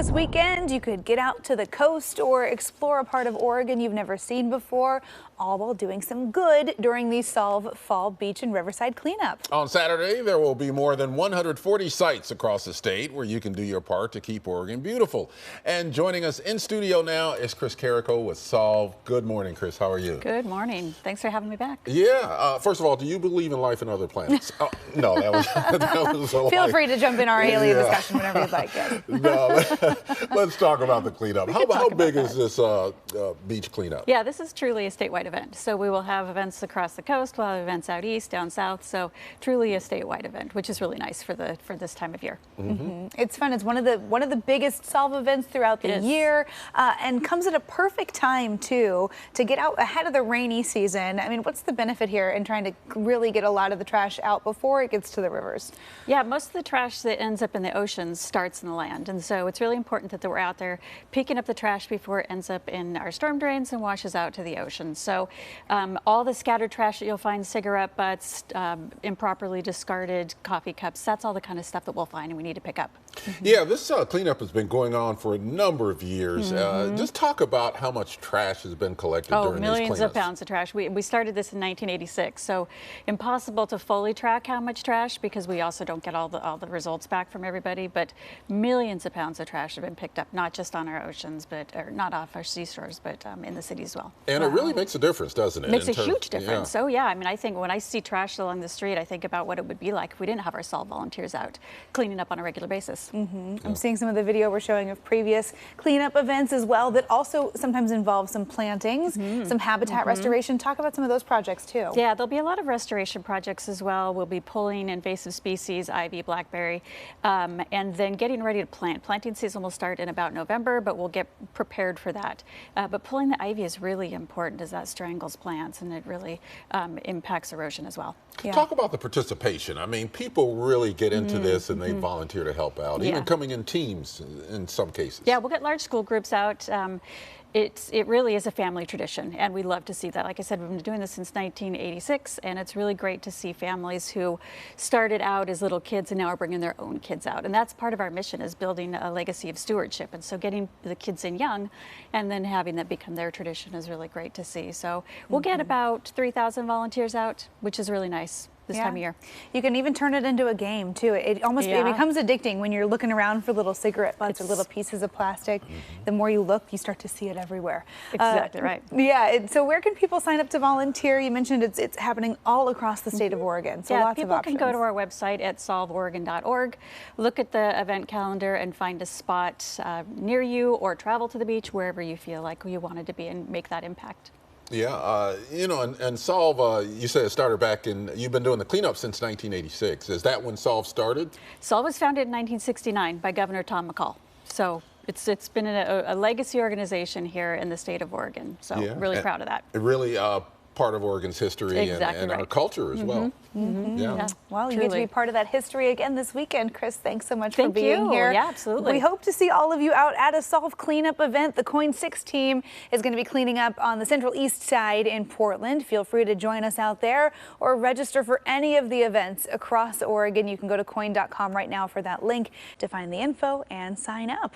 this weekend. You could get out to the coast or explore a part of Oregon you've never seen before, all while doing some good during the Solve Fall Beach and Riverside cleanup. On Saturday, there will be more than 140 sites across the state where you can do your part to keep Oregon beautiful. And joining us in studio now is Chris Carrico with Solve. Good morning, Chris. How are you? Good morning. Thanks for having me back. Yeah. First of all, do you believe in life on other planets? No, that was a Feel free to jump in our alien discussion whenever you'd like. Yes. No, let's talk about the cleanup. How big is this beach cleanup? Yeah, this is truly a statewide event. So we will have events across the coast, we'll have events out east, down south. So truly a statewide event, which is really nice for this time of year. It's fun. It's one of the biggest Solve events throughout the year, and comes at a perfect time too to get out ahead of the rainy season. I mean, what's the benefit here in trying to really get a lot of the trash out before it gets to the rivers? Yeah, most of the trash that ends up in the oceans starts in the land, and so it's really important that we're out there picking up the trash before it ends up in our storm drains and washes out to the ocean. So all the scattered trash that you'll find, cigarette butts, improperly discarded coffee cups, that's all the kind of stuff that we'll find and we need to pick up. Yeah, this cleanup has been going on for a number of years. Just talk about how much trash has been collected during these cleanups. Millions of pounds of trash. We started this in 1986, so impossible to fully track how much trash because we also don't get all the results back from everybody, but millions of pounds of trash have been picked up, not just on our oceans, or not off our sea shores, but in the city as well. And it really makes a difference, doesn't it? Makes a huge difference. So yeah, I mean, I think when I see trash along the street, I think about what it would be like if we didn't have our Solve volunteers out cleaning up on a regular basis. I'm seeing some of the video we're showing of previous cleanup events as well that also sometimes involve some plantings, some habitat restoration. Talk about some of those projects too. Yeah, there'll be a lot of restoration projects as well. We'll be pulling invasive species, ivy, blackberry, and then getting ready to plant. Planting season will start in about November, but we'll get prepared for that. But pulling the ivy is really important as that strangles plants and it really impacts erosion as well. Talk about the participation. I mean, people really get into this and they volunteer to help out, even coming in teams in some cases. Yeah, we'll get large school groups out. It really is a family tradition, and we love to see that. Like I said, we've been doing this since 1986, and it's really great to see families who started out as little kids and now are bringing their own kids out. And that's part of our mission, is building a legacy of stewardship. And so getting the kids in young and then having that become their tradition is really great to see. So we'll get about 3,000 volunteers out, which is really nice this time of year. You can even turn it into a game too. It almost it becomes addicting when you're looking around for little cigarette butts or little pieces of plastic. The more you look, you start to see it everywhere. Exactly right. Yeah. So where can people sign up to volunteer? You mentioned it's happening all across the state of Oregon. So lots of options. People can go to our website at solveoregon.org, look at the event calendar and find a spot near you, or travel to the beach wherever you feel like you wanted to be and make that impact. Yeah, you know, and Solve, you said it started back you've been doing the cleanup since 1986. Is that when Solve started? Solve was founded in 1969 by Governor Tom McCall. So it's been a legacy organization here in the state of Oregon. So really proud of that. It really part of Oregon's history and our culture as well. Yeah. Well, you get to be part of that history again this weekend. Chris, thanks so much for being here. Yeah, absolutely. We hope to see all of you out at a Solve cleanup event. The Coin 6 team is going to be cleaning up on the Central East Side in Portland. Feel free to join us out there or register for any of the events across Oregon. You can go to coin.com right now for that link to find the info and sign up.